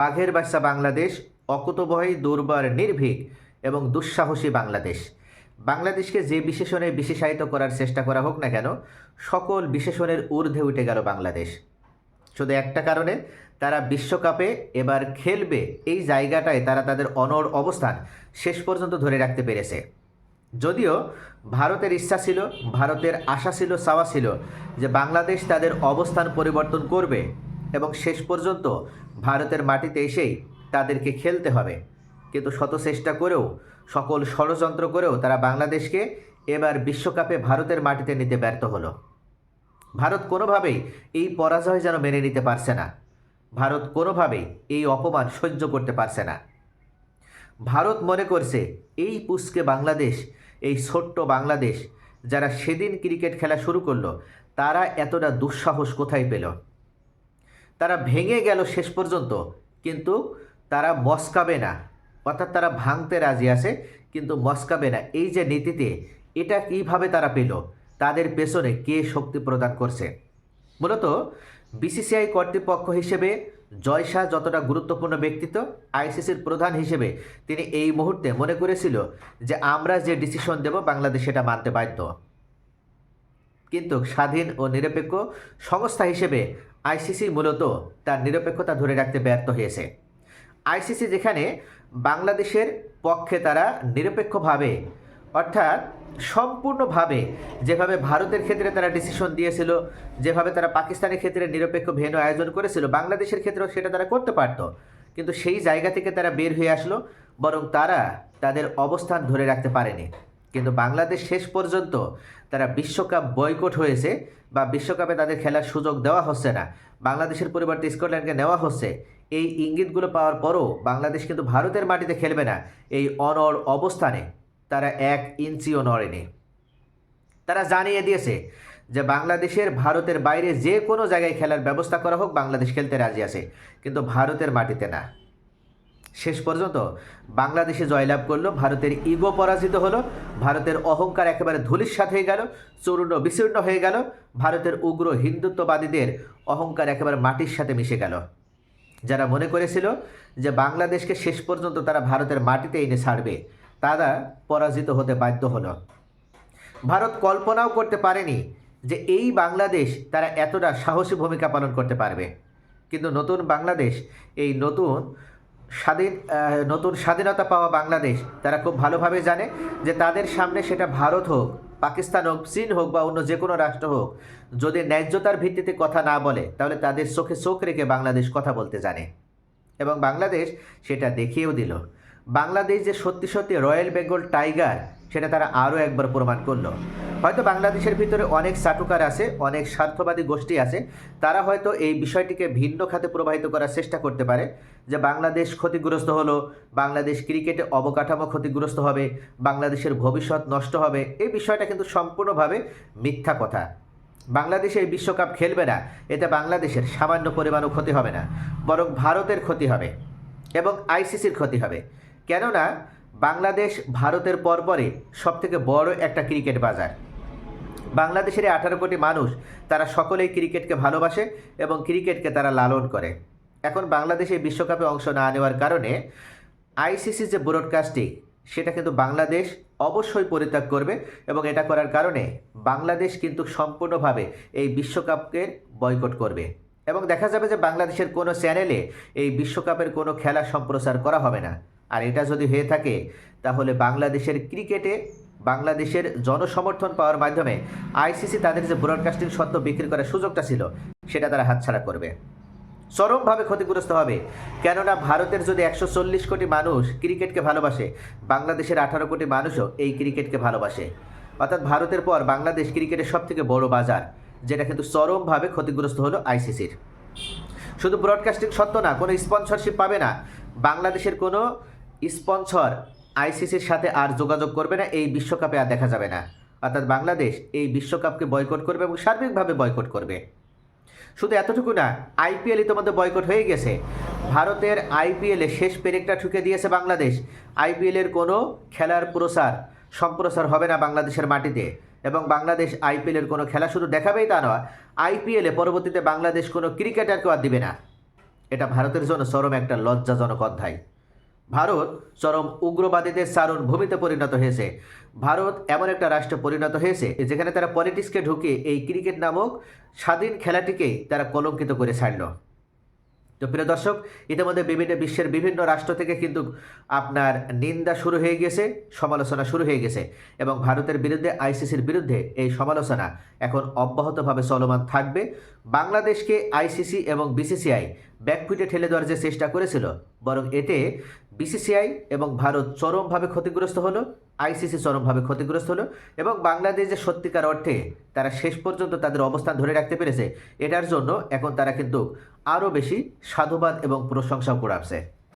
বাঘের বাচ্চা বাংলাদেশ, অকুতোভয় দুর্বার নির্ভীক এবং দুঃসাহসী বাংলাদেশ। বাংলাদেশকে যে বিশেষণে বিশেষায়িত করার চেষ্টা করা হোক না কেন, সকল বিশেষণের ঊর্ধ্বে উঠে গেল বাংলাদেশ। শুধু একটা কারণে, তারা বিশ্বকাপে এবার খেলবে, এই জায়গাটায় তারা তাদের অনড় অবস্থান শেষ পর্যন্ত ধরে রাখতে পেরেছে। যদিও ভারতের ইচ্ছা ছিল, ভারতের আশা ছিল, চাওয়া ছিল যে বাংলাদেশ তাদের অবস্থান পরিবর্তন করবে এবং শেষ পর্যন্ত ভারতের মাটিতে এসেই তাদেরকে খেলতে হবে। কিন্তু শত চেষ্টা করেও, সকল ষড়যন্ত্র করেও তারা বাংলাদেশকে এবার বিশ্বকাপে ভারতের মাটিতে নিতে ব্যর্থ হলো। ভারত কোনোভাবেই এই পরাজয় যেন মেনে নিতে পারছে না। ভারত কোনোভাবেই এই অপমান সহ্য করতে পারছে না। ভারত মনে করছে এই পুচকে বাংলাদেশ, এই ছোট্ট বাংলাদেশ যারা সেদিন ক্রিকেট খেলা শুরু করলো, তারা এতটা দুঃসাহস কোথায় পেল? তারা ভেঙে গেল শেষ পর্যন্ত, কিন্তু তারা মস্কাবে না। অর্থাৎ তারা ভাঙতে রাজি আছে কিন্তু মস্কাবে না। এই যে নীতিতে, এটা কীভাবে তারা পেল? তাদের পেছনে কে শক্তি প্রদান করছে? মূলত বিসিসিআই কর্তৃপক্ষ হিসেবে জয় শাহ যতটা গুরুত্বপূর্ণ ব্যক্তিত্ব, আইসিসির প্রধান হিসেবে তিনি এই মুহূর্তে মনে করেছিল যে আমরা যে ডিসিশন দেব বাংলাদেশ সেটা মানতে বাধ্য। কিন্তু স্বাধীন ও নিরপেক্ষ সংস্থা হিসেবে আইসিসি মূলত তার নিরপেক্ষতা ধরে রাখতে ব্যর্থ হয়েছে। আইসিসি যেখানে বাংলাদেশের পক্ষে তারা নিরপেক্ষভাবে, অর্থাৎ সম্পূর্ণভাবে যেভাবে ভারতের ক্ষেত্রে তারা ডিসিশন দিয়েছিল, যেভাবে তারা পাকিস্তানের ক্ষেত্রে নিরপেক্ষ ভেন্যু আয়োজন করেছিল, বাংলাদেশের ক্ষেত্রেও সেটা তারা করতে পারত। কিন্তু সেই জায়গা থেকে তারা বের হয়ে আসলো, বরং তারা তাদের অবস্থান ধরে রাখতে পারেনি। কিন্তু বাংলাদেশ শেষ পর্যন্ত তারা বিশ্বকাপ বয়কট হয়েছে বা বিশ্বকাপে তাদের খেলার সুযোগ দেওয়া হচ্ছে না, বাংলাদেশের পরিবর্তে স্কটল্যান্ডকে নেওয়া হচ্ছে, এই ইঙ্গিতগুলো পাওয়ার পরও বাংলাদেশ কিন্তু ভারতের মাটিতে খেলবে না। এই অনড় অবস্থানে তারা 1 ইঞ্চিও নড়েনি। তারা জানিয়ে দিয়েছে যে বাংলাদেশের ভারতের বাইরে যে কোনো জায়গায় খেলার ব্যবস্থা করা হোক, বাংলাদেশ খেলতে রাজি আছে, কিন্তু ভারতের মাটিতে না। শেষ পর্যন্ত বাংলাদেশে জয়লাভ করলো, ভারতের ইগো পরাজিত হলো, ভারতের অহংকার একেবারে ধূলিসাৎ হয়ে গেল, চূর্ণ বিচূর্ণ হয়ে গেল, ভারতের উগ্র হিন্দুত্ববাদীদের অহংকার একেবারে মাটির সাথে মিশে গেল। যারা মনে করেছিল যে বাংলাদেশকে শেষ পর্যন্ত তারা ভারতের মাটিতে এনে ছাড়বে, তারা পরাজিত হতে বাধ্য হলো। ভারত কল্পনাও করতে পারেনি যে এই বাংলাদেশ তারা এতটা সাহসী ভূমিকা পালন করতে পারবে। কিন্তু নতুন বাংলাদেশ, এই নতুন স্বাধীনতা পাওয়া বাংলাদেশ, তারা খুব ভালোভাবে জানে যে তাদের সামনে সেটা ভারত হোক, পাকিস্তান হোক, চীন হোক বা অন্য যে কোনো রাষ্ট্র হোক, যদি ন্যায্যতার ভিত্তিতে কথা না বলে, তাহলে তাদের চোখে চোখ রেখে বাংলাদেশ কথা বলতে জানে। এবং বাংলাদেশ সেটা দেখিয়েও দিল। বাংলাদেশ যে সত্যি সত্যি রয়্যাল বেঙ্গল টাইগার, সেটা তারা আরও একবার প্রমাণ করলো। হয়তো বাংলাদেশের ভিতরে অনেক চাটুকার আছে, অনেক স্বার্থবাদী গোষ্ঠী আছে, তারা হয়তো এই বিষয়টিকে ভিন্ন খাতে প্রবাহিত করার চেষ্টা করতে পারে যে বাংলাদেশ ক্ষতিগ্রস্ত হলো, বাংলাদেশ ক্রিকেটে অবকাঠামো ক্ষতিগ্রস্ত হবে, বাংলাদেশের ভবিষ্যৎ নষ্ট হবে। এই বিষয়টা কিন্তু সম্পূর্ণভাবে মিথ্যা কথা। বাংলাদেশ এই বিশ্বকাপ খেলবে না, এতে বাংলাদেশের সামান্য পরিমাণও ক্ষতি হবে না, বরং ভারতের ক্ষতি হবে এবং আইসিসির ক্ষতি হবে। কেননা বাংলাদেশ ভারতের পরপরই সবথেকে বড় একটা ক্রিকেট বাজার। বাংলাদেশের 18 কোটি মানুষ, তারা সকলেই ক্রিকেটকে ভালোবাসে এবং ক্রিকেটকে তারা লালন করে। এখন বাংলাদেশে বিশ্বকাপে অংশ না নেওয়ার কারণে আইসিসি যে ব্রডকাস্টিং, সেটা কিন্তু বাংলাদেশ অবশ্যই পরিত্যাগ করবে এবং এটা করার কারণে বাংলাদেশ কিন্তু সম্পূর্ণভাবে এই বিশ্বকাপকে বয়কট করবে এবং দেখা যাবে যে বাংলাদেশের কোনো চ্যানেলে এই বিশ্বকাপের কোনো খেলা সম্প্রচার করা হবে না। আর এটা যদি হয়ে থাকে, তাহলে বাংলাদেশের ক্রিকেটে বাংলাদেশের জনসমর্থন পাওয়ার মাধ্যমে আইসিসি তাদের যে ব্রডকাস্টিং সত্ত্ব বিক্রি করার সুযোগটা ছিল, সেটা তারা হাতছাড়া করবে, চরমভাবে ক্ষতিগ্রস্ত হবে। কেননা ভারতের যদি 140 কোটি মানুষ ক্রিকেটকে ভালোবাসে, বাংলাদেশের 18 কোটি মানুষও এই ক্রিকেটকে ভালোবাসে। অর্থাৎ ভারতের পর বাংলাদেশ ক্রিকেটের সবথেকে বড় বাজার, যেটা কিন্তু চরমভাবে ক্ষতিগ্রস্ত হলো আইসিসির। শুধু ব্রডকাস্টিং সত্ত্ব না, কোনো স্পন্সরশিপ পাবে না। বাংলাদেশের কোনো স্পন্সর আইসিসির সাথে আর যোগাযোগ করবে না, এই বিশ্বকাপে আর দেখা যাবে না। অর্থাৎ বাংলাদেশ এই বিশ্বকাপকে বয়কট করবে এবং সার্বিকভাবে বয়কট করবে। শুধু এতটুকু না, আইপিএল ইতিমধ্যে বয়কট হয়ে গেছে। ভারতের আইপিএলে শেষ পেরেকটা ঠুকে দিয়েছে বাংলাদেশ। আইপিএলের কোনো খেলার সম্প্রচার হবে না বাংলাদেশের মাটিতে এবং বাংলাদেশ আইপিএলের কোনো খেলা শুধু দেখাবেই তা নয়, আইপিএলে পরবর্তীতে বাংলাদেশ কোনো ক্রিকেটারকেও আর দিবে না। এটা ভারতের জন্য চরম একটা লজ্জাজনক অধ্যায়। ভারত চরম উগ্রবাদীদের চারণ ভূমিতে পরিণত হয়েছে। ভারত এমন একটা রাষ্ট্রে পরিণত হয়েছে যেখানে তারা পলিটিক্সকে ঢুকিয়ে এই ক্রিকেট নামক স্বাধীন খেলাটিকেই তারা কলঙ্কিত করে ছাড়ল। তো প্রিয় দর্শক, ইতিমধ্যে বিশ্বের বিভিন্ন রাষ্ট্র থেকে কিন্তু আপনার নিন্দা শুরু হয়ে গেছে, সমালোচনা শুরু হয়ে গেছে, এবং ভারতের বিরুদ্ধে আইসিসির বিরুদ্ধে এই সমালোচনা এখন অব্যাহতভাবে চলমান থাকবে। বাংলাদেশকে আইসিসি এবং বিসিসিআই ব্যাকফুটে ঠেলে দেওয়ার যে চেষ্টা করেছিল, বরং এতে বিসিসিআই এবং ভারত চরমভাবে ক্ষতিগ্রস্ত হলো, আইসিসি চরমভাবে ক্ষতিগ্রস্ত হলো, এবং বাংলাদেশ যে সত্যিকার অর্থে তারা শেষ পর্যন্ত তাদের অবস্থান ধরে রাখতে পেরেছে, এটার জন্য এখন তারা কিন্তু আরও বেশি সাধুবাদ এবং প্রশংসাও কুড়াচ্ছে।